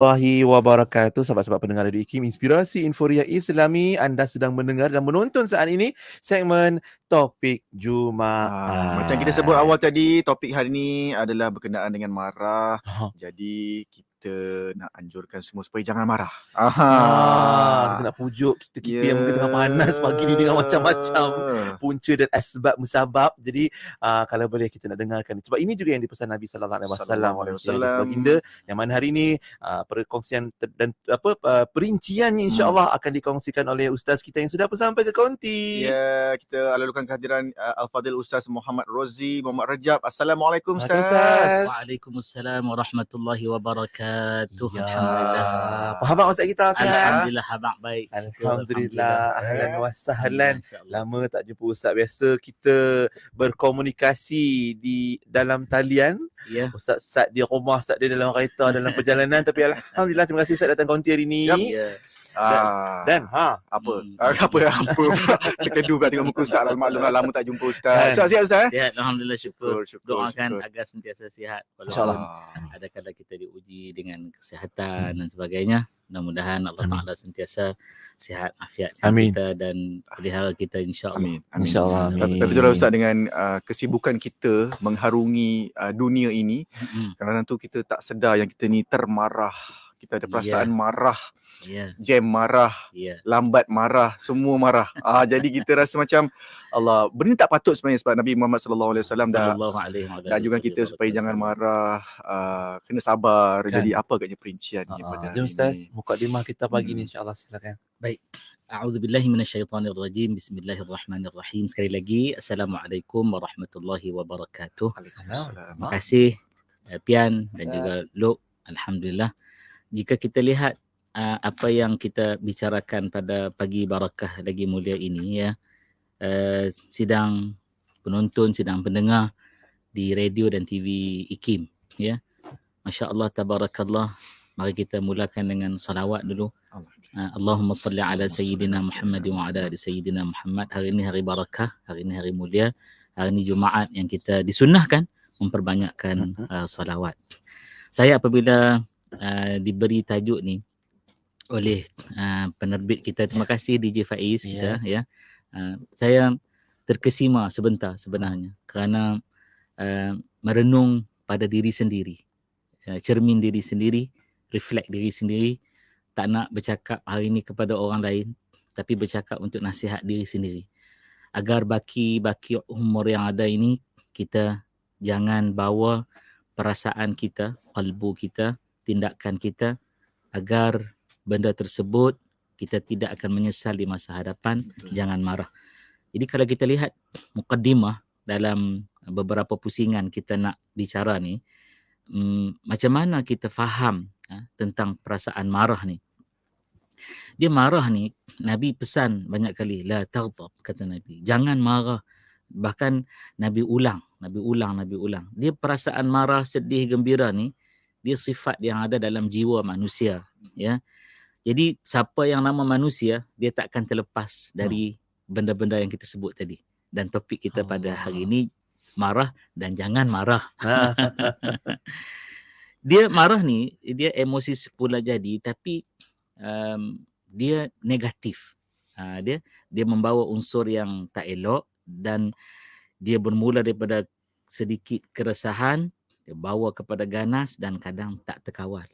Warahmatullahi wabarakatuh, sahabat-sahabat pendengar Radio IKIM Inspirasi Inforia Islami. Anda sedang mendengar dan menonton saat ini segmen Topik Macam kita sebut awal Jumaat. tadi, topik hari ini adalah berkenaan dengan marah. Oh. Jadi kita nak anjurkan semua supaya jangan marah. Kita nak pujuk kita yang mungkin tengah panas pagi ni dengan macam-macam punca dan asbab musabab. Jadi kalau boleh kita nak dengarkan, sebab ini juga yang dipesan Nabi sallallahu alaihi wasallam, baginda, yang mana hari ini perkongsian dan perinciannya insya-Allah akan dikongsikan oleh ustaz kita yang sudah sampai ke konti. Ya, kita lalukan kehadiran Al-Fadhil Ustaz Muhammad Rozi Muhammad Rajab. Assalamualaikum Ustaz. Waalaikumsalam warahmatullahi wabarakatuh. Ya. Alhamdulillah. Apa khabar ustaz kita? Alhamdulillah, habaq baik. Alhamdulillah. Ahlan wa sahlan. Alhamdulillah. Lama tak jumpa ustaz. Biasa kita berkomunikasi di dalam talian. Ya. Ustaz Sad di rumah, Ustaz dia dalam kereta, dalam perjalanan. Tapi alhamdulillah, terima kasih Ustaz datang konti hari ni. Ya. Dan apa terkedu pula tengok muka Ustaz. Maklumlah lama tak jumpa Ustaz. Ustaz sihat Ustaz? Sihat, alhamdulillah, syukur. Doakan agar sentiasa sihat. InsyaAllah. Ada kala kita diuji dengan kesihatan dan sebagainya. Mudah-mudahan Allah Ta'ala sentiasa sihat, afiat kita dan pelihara kita, insya-Allah. Amin. InsyaAllah. Tapi betul Ustaz, dengan kesibukan kita mengharungi dunia ini, kadang-kadang tu kita tak sedar yang kita ni termarah. Kita ada perasaan marah. Jam marah, lambat marah, semua marah. Jadi kita rasa macam Allah, benda tak patut sebenarnya, sebab Nabi Muhammad sallallahu alaihi wasallam dah anjurkan kita supaya jangan marah, kena sabar. Jadi apa agaknya perinciannya pada jom Ustaz, ini? mukadimah kita pagi ni insya-Allah, silakan. Baik. A'udzubillahi minasyaitonirrajim. Bismillahirrahmanirrahim. Sekali lagi, Assalamualaikum warahmatullahi wabarakatuh. Terima kasih Pian dan juga Luk. Alhamdulillah. Jika kita lihat apa yang kita bicarakan pada pagi barakah lagi mulia ini, ya, sidang penonton, sidang pendengar di radio dan TV IKIM, ya. Masya-Allah, tabarakallah. Mari kita mulakan dengan salawat dulu. Allahumma salli ala sayyidina Muhammad wa ala ali sayyidina Muhammad. Hari ini hari barakah, hari ini hari mulia, hari ini Jumaat yang kita disunnahkan memperbanyakkan salawat. Saya apabila diberi tajuk ni oleh penerbit kita, terima kasih DJ Faiz kita, ya. Saya terkesima sebentar sebenarnya kerana merenung pada diri sendiri, cermin diri sendiri, reflect diri sendiri, tak nak bercakap hari ini kepada orang lain, tapi bercakap untuk nasihat diri sendiri. Agar baki umur yang ada ini, kita jangan bawa perasaan kita, qalbu kita, tindakan kita, agar benda tersebut kita tidak akan menyesal di masa hadapan. Jangan marah. Jadi kalau kita lihat mukaddimah dalam beberapa pusingan kita nak bicara ni, macam mana kita faham tentang perasaan marah ni. Dia marah ni, Nabi pesan banyak kali, la taghdab, kata Nabi, jangan marah. Bahkan Nabi ulang. Dia perasaan marah, sedih, gembira ni, dia sifat yang ada dalam jiwa manusia, ya. Jadi siapa yang nama manusia, dia tak akan terlepas dari benda-benda yang kita sebut tadi. Dan topik kita pada hari ini, marah dan jangan marah. Dia marah ni, dia emosi semula jadi, tapi dia negatif. Dia membawa unsur yang tak elok, dan dia bermula daripada sedikit keresahan, dia bawa kepada ganas dan kadang tak terkawal.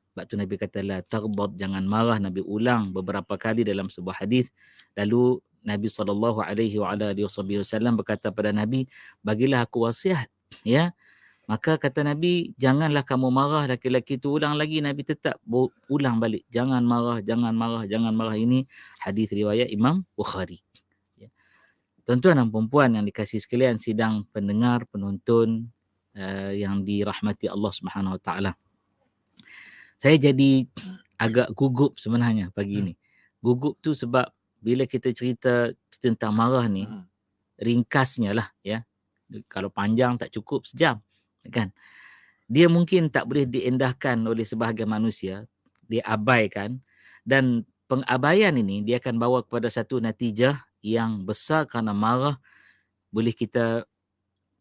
Sebab tu Nabi kata la taghdab, jangan marah. Nabi ulang beberapa kali dalam sebuah hadis. Lalu Nabi SAW berkata pada Nabi, bagilah aku wasiat, ya. Maka kata Nabi, janganlah kamu marah. Laki-laki tu ulang lagi, Nabi tetap ulang balik, jangan marah, jangan marah, jangan marah. Ini hadis riwayat Imam Bukhari. Tuan-tuan dan puan yang dikasihi sekalian, sidang pendengar, penonton yang dirahmati Allah Subhanahu Wa Taala. Saya jadi agak gugup sebenarnya pagi ni. Gugup tu sebab bila kita cerita tentang marah ni, ringkasnya lah, ya. Kalau panjang tak cukup sejam, kan. Dia mungkin tak boleh diendahkan oleh sebahagian manusia, dia abaikan, dan pengabaian ini dia akan bawa kepada satu natijah yang besar, kerana marah boleh kita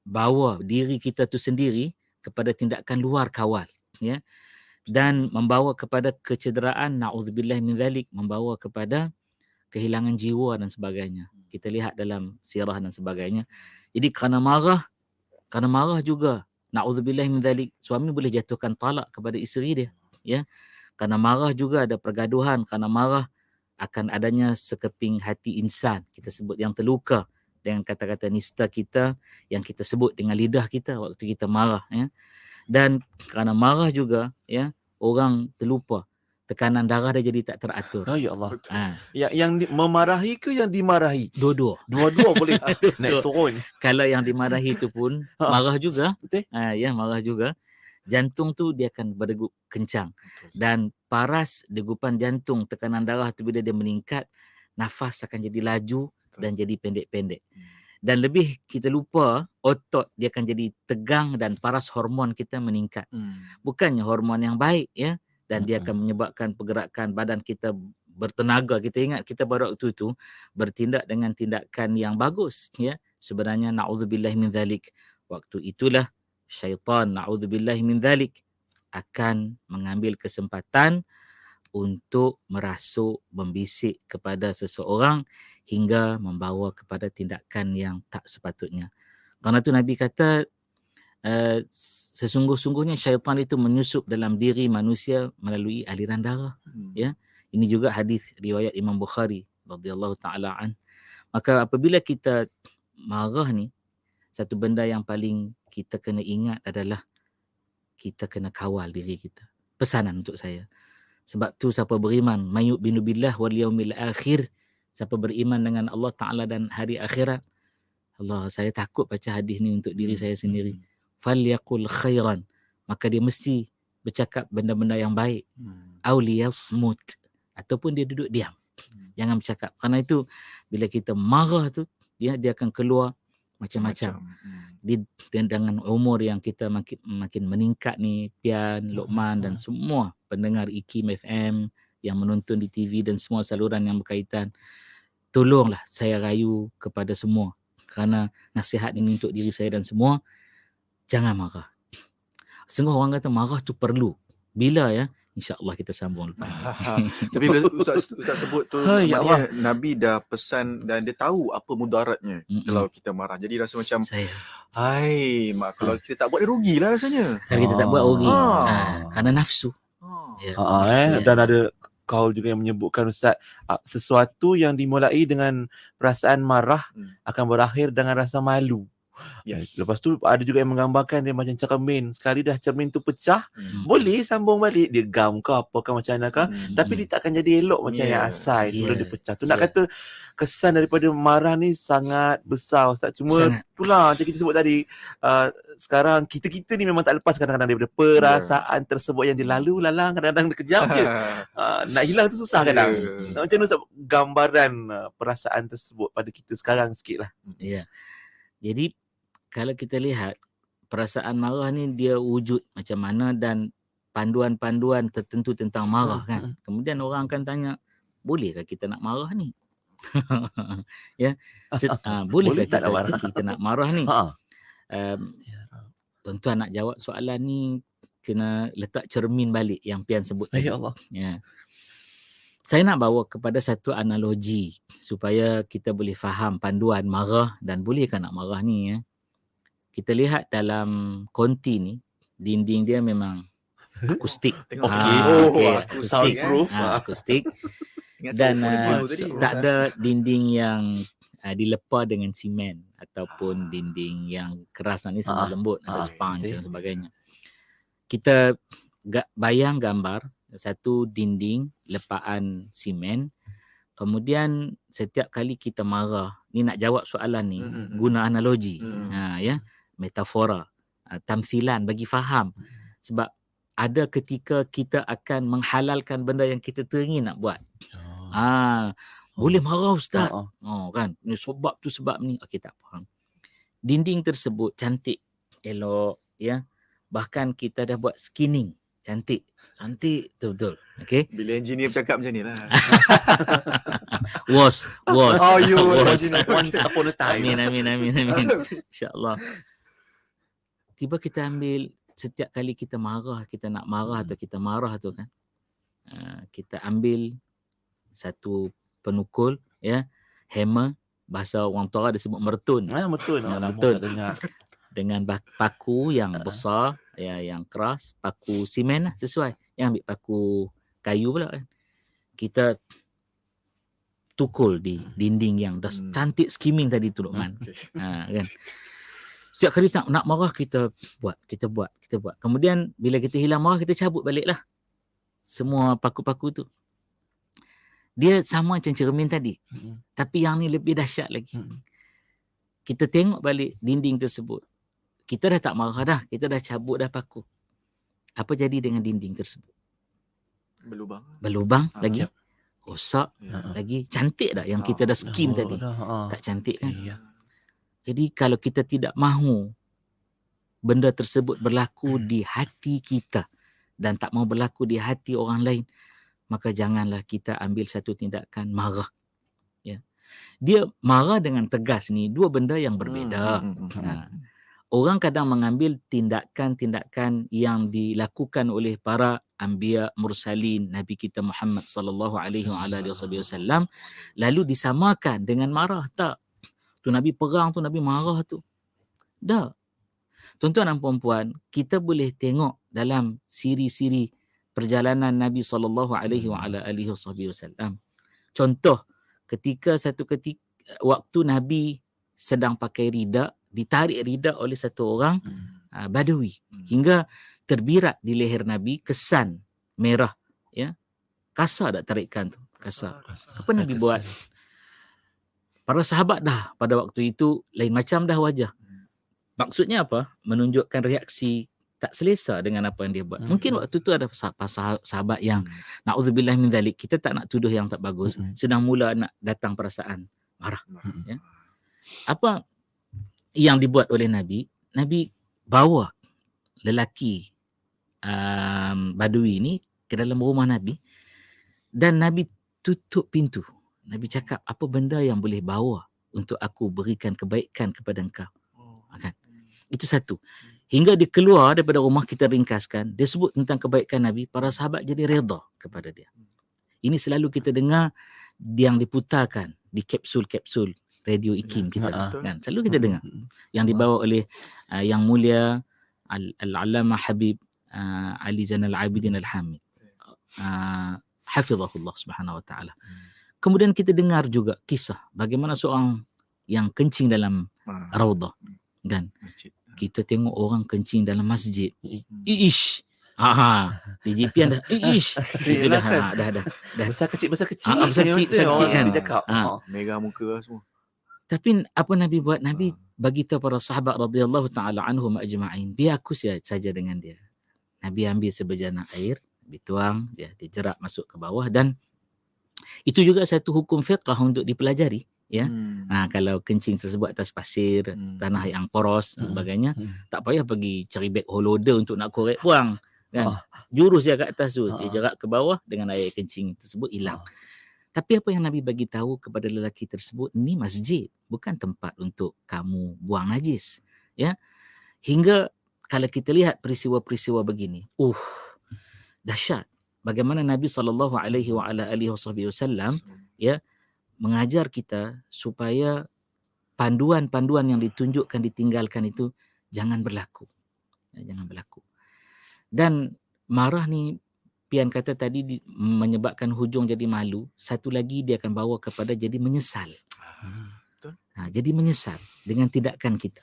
bawa diri kita tu sendiri kepada tindakan luar kawal, ya. dan membawa kepada kecederaan, na'udzubillah min dzalik, membawa kepada kehilangan jiwa dan sebagainya. Kita lihat dalam sirah dan sebagainya. Jadi kerana marah juga, na'udzubillah min dzalik, suami boleh jatuhkan talak kepada isteri dia, ya. Kerana marah juga ada pergaduhan, kerana marah akan adanya sekeping hati insan, kita sebut yang terluka dengan kata-kata nista kita yang kita sebut dengan lidah kita waktu kita marah, ya. Dan kerana marah juga, ya, orang terlupa, tekanan darah dia jadi tak teratur. Ya Allah. Yang memarahi ke yang dimarahi? Dua-dua boleh naik turun. Kalau yang dimarahi itu pun marah juga. Betul. Ya, marah juga. Jantung tu dia akan berdegup kencang. Dan paras degupan jantung, tekanan darah tu bila dia meningkat, nafas akan jadi laju dan jadi pendek-pendek. Dan lebih kita lupa, otot dia akan jadi tegang dan paras hormon kita meningkat. Bukannya hormon yang baik, ya. Dan dia akan menyebabkan pergerakan badan kita bertenaga. Kita ingat kita pada waktu itu bertindak dengan tindakan yang bagus, ya. Sebenarnya na'udzubillah min dzalik. Waktu itulah syaitan, na'udzubillah min dzalik, akan mengambil kesempatan untuk merasuk, membisik kepada seseorang hingga membawa kepada tindakan yang tak sepatutnya. Kerana itu Nabi kata, sesungguh-sungguhnya syaitan itu menyusup dalam diri manusia melalui aliran darah. Ya, ini juga hadis riwayat Imam Bukhari radhiyallahu taala an. Maka apabila kita marah ni, satu benda yang paling kita kena ingat adalah kita kena kawal diri kita. Pesanan untuk saya. Sebab tu siapa beriman, mayyu'minu billah wal yaumil akhir, siapa beriman dengan Allah Ta'ala dan hari akhirat. Allah, saya takut baca hadis ni untuk diri saya sendiri. Falyaqul khairan, maka dia mesti bercakap benda-benda yang baik. Aw liyasmut, ataupun dia duduk diam. Jangan bercakap. Kerana itu bila kita marah tu, dia akan keluar macam-macam. Dengan umur yang kita makin meningkat ni, Pian, Lokman dan semua pendengar IKIM FM yang menonton di TV dan semua saluran yang berkaitan, tolonglah saya rayu kepada semua, kerana nasihat ini untuk diri saya dan semua, jangan marah. Sungguh orang kata marah tu perlu. Bila, ya? InsyaAllah kita sambung lepas. Tapi bila Ustaz sebut tu, maknanya Nabi dah pesan dan dia tahu apa mudaratnya kalau kita marah. Jadi rasa macam, kalau kita tak buat dia rugilah rasanya. Kalau kita tak buat rugi. Kerana nafsu. Dan ada kaul juga yang menyebutkan, Ustaz, sesuatu yang dimulai dengan perasaan marah akan berakhir dengan rasa malu. Yes. Lepas tu ada juga yang menggambarkan dia macam cermin. Sekali dah cermin tu pecah, boleh sambung balik. Dia gam ke apa ke macam mana ke, tapi dia tak akan jadi elok macam yang asal sebelum dia pecah. Tu nak kata kesan daripada marah ni sangat besar, Ustaz. Cuma itulah macam kita sebut tadi, sekarang kita ni memang tak lepas kadang-kadang daripada perasaan tersebut yang dilalu lalang, kadang-kadang kejap je. Nak hilang tu susah kadang. Macam mana Ustaz gambaran perasaan tersebut pada kita sekarang sikit lah. Ya. Jadi kalau kita lihat perasaan marah ni dia wujud macam mana dan panduan-panduan tertentu tentang marah kan. Kemudian orang akan tanya, bolehkah kita nak marah ni? Ya. Bolehkah kita nak marah ni? Tuan-tuan nak jawab soalan ni kena letak cermin balik yang Pian sebut tadi. Ya Allah. Ya. Saya nak bawa kepada satu analogi supaya kita boleh faham panduan marah dan bolehkah nak marah ni, ya. Kita lihat dalam konti ni, dinding dia memang akustik. Soundproof. Akustik. Dan tak ada dinding yang dilepa dengan simen ataupun dinding yang keras, ni semua lembut, ada sponge dan sebagainya. Kita bayang gambar satu dinding lepaan simen, kemudian setiap kali kita marah, ni nak jawab soalan ni, guna analogi, ya, metafora, tamthilan bagi faham. Sebab ada ketika kita akan menghalalkan benda yang kita teringin nak buat. Boleh marah Ustaz. Kan, ni sebab tu sebab ni. Okey, tak faham. Dinding tersebut cantik, elok, ya. Bahkan kita dah buat skinning. Cantik, betul-betul. Okay. Bila engineer bercakap macam ni lah. Was. Once upon a time. Amin. InsyaAllah. Tiba kita ambil setiap kali kita marah, kita nak marah atau kita marah tu kan, kita ambil satu penukul, ya, hammer, bahasa orang tua dia sebut mertun. Betul. Lama Mertun. tak dengar. Dengan paku yang besar, ya, yang keras, paku simen lah, sesuai. Yang ambil paku kayu pula kan. Kita tukul di dinding yang dah cantik skimming tadi tu, Luqman. Kan. Setiap kali nak marah, kita buat. Kemudian bila kita hilang marah, kita cabut baliklah semua paku-paku tu. Dia sama macam cermin tadi. Tapi yang ni lebih dahsyat lagi. Kita tengok balik dinding tersebut. Kita dah tak marah dah. Kita dah cabut dah paku. Apa jadi dengan dinding tersebut? Berlubang lagi. Rosak lagi. Cantik tak yang kita dah skim tadi? Tak cantik kan? Jadi kalau kita tidak mahu benda tersebut berlaku di hati kita dan tak mahu berlaku di hati orang lain, maka janganlah kita ambil satu tindakan marah. Ya. Dia marah dengan tegas ni dua benda yang berbeza. Orang kadang mengambil tindakan-tindakan yang dilakukan oleh para anbiya mursalin, Nabi kita Muhammad sallallahu alaihi wasallam, lalu disamakan dengan marah. Tak. Tu Nabi perang tu, Nabi marah tu. Dah. Tuan-tuan dan puan-puan, kita boleh tengok dalam siri-siri perjalanan Nabi sallallahu alaihi wasallam. Contoh, satu ketika waktu Nabi sedang pakai rida, ditarik rida oleh satu orang Badawi hingga terbirat di leher Nabi kesan merah, ya. Kasar tak tarikan tu? Kasar. Apa Nabi buat? Para sahabat dah pada waktu itu lain macam dah wajah. Maksudnya apa? Menunjukkan reaksi tak selesa dengan apa yang dia buat. Mungkin waktu tu ada sahabat yang na'udzubillah min dzalik, kita tak nak tuduh yang tak bagus, sedang mula nak datang perasaan marah. Ya. Apa yang dibuat oleh Nabi? Nabi bawa lelaki Badui ni ke dalam rumah Nabi dan Nabi tutup pintu. Nabi cakap, apa benda yang boleh bawa untuk aku berikan kebaikan kepada engkau? Kan? Itu satu. Hingga dia keluar daripada rumah, kita ringkaskan, dia sebut tentang kebaikan Nabi, para sahabat jadi redha kepada dia. Ini selalu kita dengar yang diputarkan di kapsul-kapsul radio IKIM kita. Kan? Selalu kita dengar. Yang dibawa oleh Yang Mulia Al-Allamah Habib Ali Zainal Abidin Al-Hamid. Hafizahullah subhanahu wa ta'ala. Kemudian kita dengar juga kisah bagaimana seorang yang kencing dalam raudah. Dan kita tengok orang kencing dalam masjid. Iish. DJP dah iish. Itu dah. Besar kecil. Besar kecil kan. Merah muka semua. Tapi apa Nabi buat? Nabi bagi tahu para sahabat radhiyallahu taala anhum ajma'in, biar aku saja dengan dia. Nabi ambil sebejana air, dituang, dia jerak masuk ke bawah, dan itu juga satu hukum fiqh untuk dipelajari, ya. Kalau kencing tersebut atas pasir, tanah yang poros dan sebagainya, tak payah pergi cari beg holoder untuk nak korek buang, kan. Jurus dia kat atas tu, dia jerak ke bawah dengan air kencing tersebut hilang. Tapi apa yang Nabi bagi tahu kepada lelaki tersebut, ini masjid, bukan tempat untuk kamu buang najis, ya. Hingga kalau kita lihat peristiwa-peristiwa begini, dahsyat. Bagaimana Nabi SAW ya mengajar kita supaya panduan-panduan yang ditunjukkan, ditinggalkan itu jangan berlaku. Ya, jangan berlaku. Dan marah ni, Pian kata tadi, menyebabkan hujung jadi malu. Satu lagi, dia akan bawa kepada jadi menyesal. Jadi menyesal dengan tindakan kita.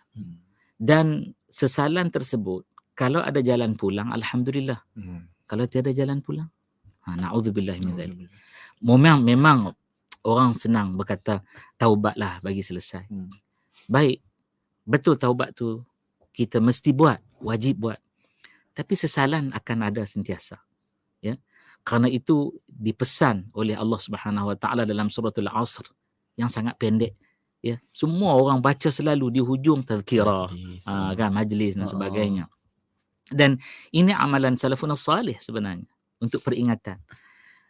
Dan sesalan tersebut, kalau ada jalan pulang, alhamdulillah. Kalau tiada jalan pulang, na'udzubillah min dzalik. Memang orang senang berkata taubatlah bagi selesai. Baik, betul taubat tu kita mesti buat, wajib buat. Tapi sesalan akan ada sentiasa. Ya. Kerana itu dipesan oleh Allah Subhanahu Wa Taala dalam suratul Asr yang sangat pendek. Ya, semua orang baca selalu di hujung tazkirah, kan, majlis dan sebagainya. Dan ini amalan salafun salih sebenarnya untuk peringatan.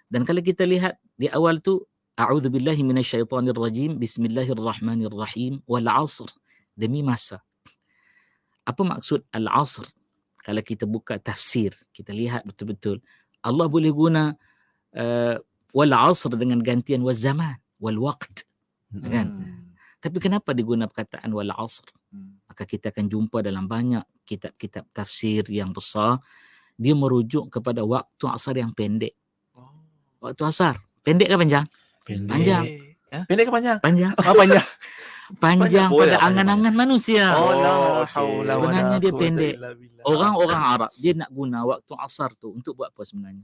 Dan kalau kita lihat di awal tu, a'udzubillahi minasyaitonirrajim, bismillahirrahmanirrahim, wal 'asr, demi masa. Apa maksud al-'asr? kalau kita buka tafsir, kita lihat betul-betul Allah boleh guna wal asr dengan gantian wal zaman, wal waqt. Kan? Tapi kenapa diguna perkataan wal asr? Maka kita akan jumpa dalam banyak kitab-kitab tafsir yang besar, dia merujuk kepada waktu asar yang pendek. Waktu asar pendek ke panjang? Panjang. Pendek ke panjang? Panjang. Panjang. Panjang pada Boleh angan-angan manusia. Okay. Sebenarnya dia pendek. Orang-orang Arab dia nak guna waktu asar tu untuk buat apa sebenarnya?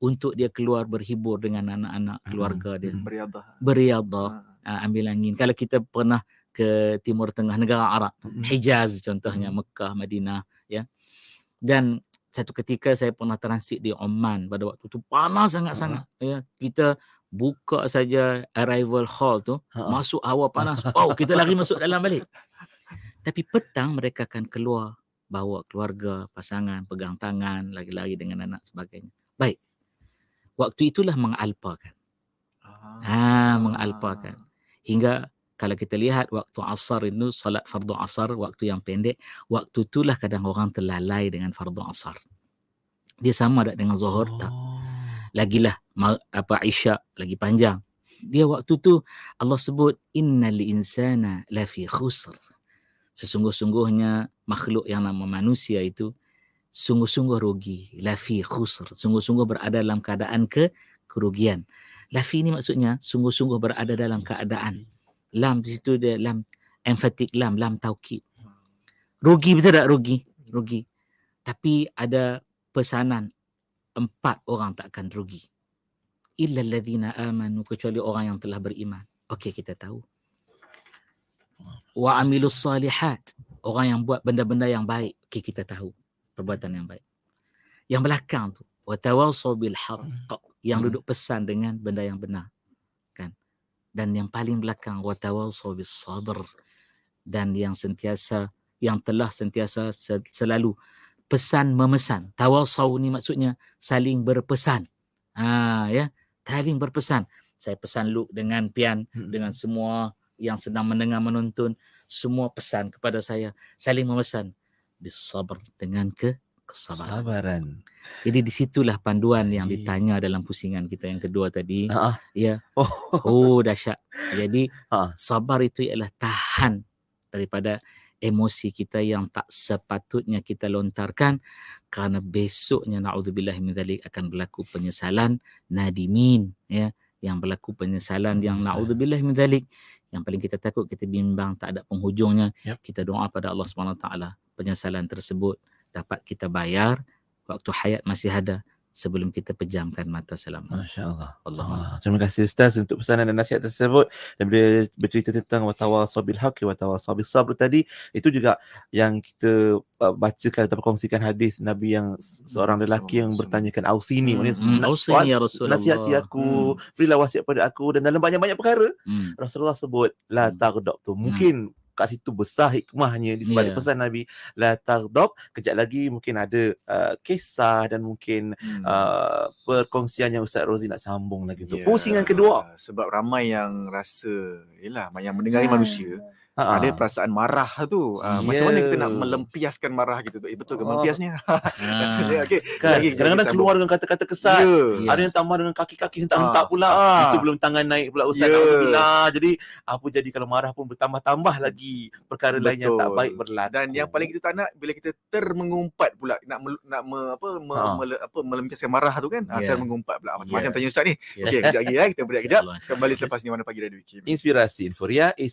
Untuk dia keluar berhibur dengan anak-anak keluarga dia. Beriadah. Ambil angin. Kalau kita pernah ke Timur Tengah, negara Arab, Hijaz contohnya, Mekah, Madinah, ya. Dan satu ketika saya pernah transit di Oman pada waktu tu panas sangat-sangat, ya. Kita buka saja arrival hall tu, masuk hawa panas, kita lari masuk dalam balik. Tapi petang mereka akan keluar, bawa keluarga, pasangan, pegang tangan, lari-lari dengan anak sebagainya. Baik. Waktu itulah mengalpakan. Mengalpakan. Hingga kalau kita lihat waktu asar itu, salat fardu asar, waktu yang pendek, waktu itulah kadang orang terlalai dengan fardu asar. Dia sama tak dengan zuhur? Tak. Lagilah Isya lagi panjang. Dia waktu tu Allah sebut innal insana lafi khusr. Sesungguh-sungguhnya makhluk yang nama manusia itu sungguh-sungguh rugi. Lafi khusr. Sungguh-sungguh berada dalam keadaan kerugian. Lafi ni maksudnya sungguh-sungguh berada dalam keadaan. Lam di situ dia lam emphatic, lam taukid. Rugi, betul tak? Rugi. Tapi ada pesanan 4 orang takkan rugi. Illa alladhina amanu, kecuali orang yang telah beriman. Okey, kita tahu. Wa amilus salihat, orang yang buat benda-benda yang baik. Okey, kita tahu perbuatan yang baik. Yang belakang tu wa tawassaw bil haqq, yang duduk pesan dengan benda yang benar, kan? Dan yang paling belakang wa tawassaw bis sabr, dan yang telah sentiasa selalu pesan memesan. Tawassaw ni maksudnya saling berpesan. Ya, saling berpesan. Saya pesan Luke dengan Pian, dengan semua yang sedang mendengar menonton, semua pesan kepada saya, saling memesan bis sabr, dengan kesabaran. Jadi disitulah panduan yang ditanya dalam pusingan kita yang kedua tadi. Ya. Dahsyat. Jadi sabar itu ialah tahan daripada emosi kita yang tak sepatutnya kita lontarkan, kerana besoknya na'udzubillah min dzalik akan berlaku penyesalan nadimin, ya, yang berlaku penyesalan yang na'udzubillah min dzalik, yang paling kita takut, kita bimbang tak ada penghujungnya. Kita doa pada Allah Subhanahu Wa Taala penyesalan tersebut dapat kita bayar waktu hayat masih ada, sebelum kita pejamkan mata selama. Masya-Allah. Terima kasih Ustaz untuk pesanan dan nasihat tersebut. Dan bila bercerita tentang watawassaw bil haqqi watawassaw bis sabr tadi, itu juga yang kita bacakan atau kongsikan hadis Nabi yang seorang lelaki yang bertanyakan ausini, ausini ya Rasulullah, nasihati aku, berilah wasiat pada aku, dan dalam banyak-banyak perkara Rasulullah sebut la taghdab tu. Mungkin kat situ besar hikmahnya di sebalik pesan Nabi la taghdab. Kejap lagi mungkin ada kisah dan mungkin perkongsian yang Ustaz Rozi nak sambung lagi untuk pusingan kedua. Sebab ramai yang rasa yang mendengari manusia ada perasaan marah tu. Macam mana kita nak melempiaskan marah gitu tu? Betul ke melempiasnya? Rasanya kadang-kadang keluar dengan kata-kata kesat. Ada yang tambah dengan kaki-kaki hentak-hentak pula. Itu belum tangan naik pula Ustaz. Alhamdulillah. Jadi apa jadi kalau marah pun bertambah-tambah lagi perkara lain yang tak baik berlaku. Dan yang paling kita tak nak bila kita termengumpat pula nak melempiaskan marah tu kan. Termengumpat pula. Macam-macam tanya Ustaz ni. Okey, kejap lagi kita berehat kejap. Kembali selepas ni Mana Pagi Radio Kim. Inspirasi Inforia.